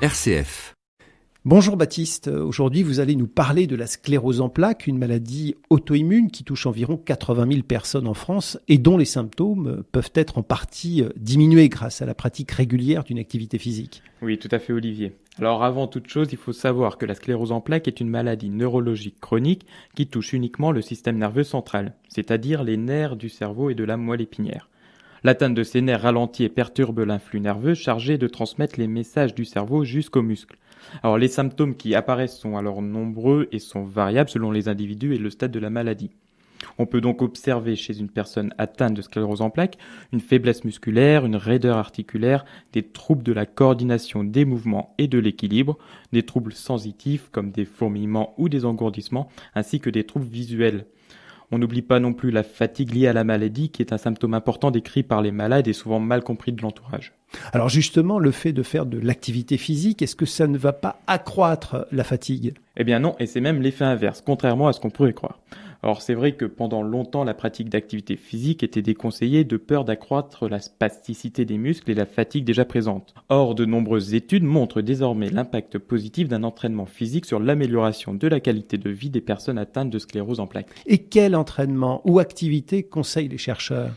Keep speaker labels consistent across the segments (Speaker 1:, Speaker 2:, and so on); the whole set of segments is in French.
Speaker 1: RCF.
Speaker 2: Bonjour Baptiste, aujourd'hui vous allez nous parler de la sclérose en plaques, une maladie auto-immune qui touche environ 80 000 personnes en France et dont les symptômes peuvent être en partie diminués grâce à la pratique régulière d'une activité physique.
Speaker 3: Oui, tout à fait, Olivier. Alors avant toute chose, il faut savoir que la sclérose en plaques est une maladie neurologique chronique qui touche uniquement le système nerveux central, c'est-à-dire les nerfs du cerveau et de la moelle épinière. L'atteinte de ces nerfs ralentit et perturbe l'influx nerveux chargé de transmettre les messages du cerveau jusqu'aux muscles. Alors les symptômes qui apparaissent sont alors nombreux et sont variables selon les individus et le stade de la maladie. On peut donc observer chez une personne atteinte de sclérose en plaques une faiblesse musculaire, une raideur articulaire, des troubles de la coordination des mouvements et de l'équilibre, des troubles sensitifs comme des fourmillements ou des engourdissements, ainsi que des troubles visuels. On n'oublie pas non plus la fatigue liée à la maladie qui est un symptôme important décrit par les malades et souvent mal compris de l'entourage.
Speaker 2: Alors justement, le fait de faire de l'activité physique, est-ce que ça ne va pas accroître la fatigue ?
Speaker 3: Eh bien non, et c'est même l'effet inverse, contrairement à ce qu'on pourrait croire. Alors c'est vrai que pendant longtemps, la pratique d'activité physique était déconseillée de peur d'accroître la spasticité des muscles et la fatigue déjà présente. Or, de nombreuses études montrent désormais l'impact positif d'un entraînement physique sur l'amélioration de la qualité de vie des personnes atteintes de sclérose en plaques.
Speaker 2: Et quel entraînement ou activité conseillent les chercheurs ?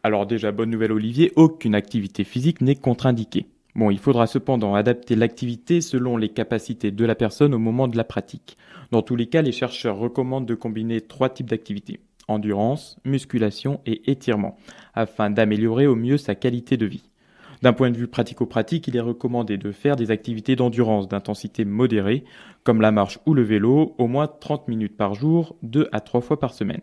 Speaker 3: Alors déjà, bonne nouvelle Olivier, aucune activité physique n'est contre-indiquée. Bon, il faudra cependant adapter l'activité selon les capacités de la personne au moment de la pratique. Dans tous les cas, les chercheurs recommandent de combiner 3 types d'activités: endurance, musculation et étirement, afin d'améliorer au mieux sa qualité de vie. D'un point de vue pratico-pratique, il est recommandé de faire des activités d'endurance d'intensité modérée, comme la marche ou le vélo, au moins 30 minutes par jour, 2 à 3 fois par semaine.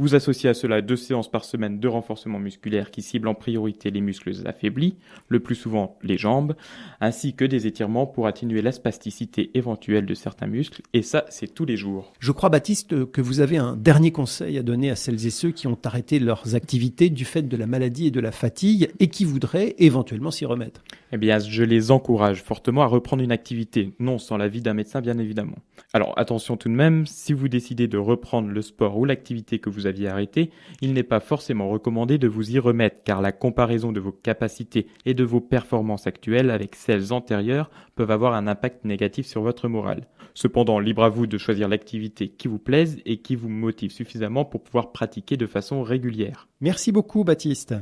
Speaker 3: Vous associez à cela 2 séances par semaine de renforcement musculaire qui ciblent en priorité les muscles affaiblis, le plus souvent les jambes, ainsi que des étirements pour atténuer la spasticité éventuelle de certains muscles, et ça, c'est tous les jours.
Speaker 2: Je crois, Baptiste, que vous avez un dernier conseil à donner à celles et ceux qui ont arrêté leurs activités du fait de la maladie et de la fatigue et qui voudraient éventuellement s'y remettre.
Speaker 3: Eh bien, je les encourage fortement à reprendre une activité, non sans l'avis d'un médecin bien évidemment. Alors attention tout de même, si vous décidez de reprendre le sport ou l'activité que vous aviez arrêtée, il n'est pas forcément recommandé de vous y remettre car la comparaison de vos capacités et de vos performances actuelles avec celles antérieures peuvent avoir un impact négatif sur votre morale. Cependant, libre à vous de choisir l'activité qui vous plaise et qui vous motive suffisamment pour pouvoir pratiquer de façon régulière.
Speaker 2: Merci beaucoup, Baptiste.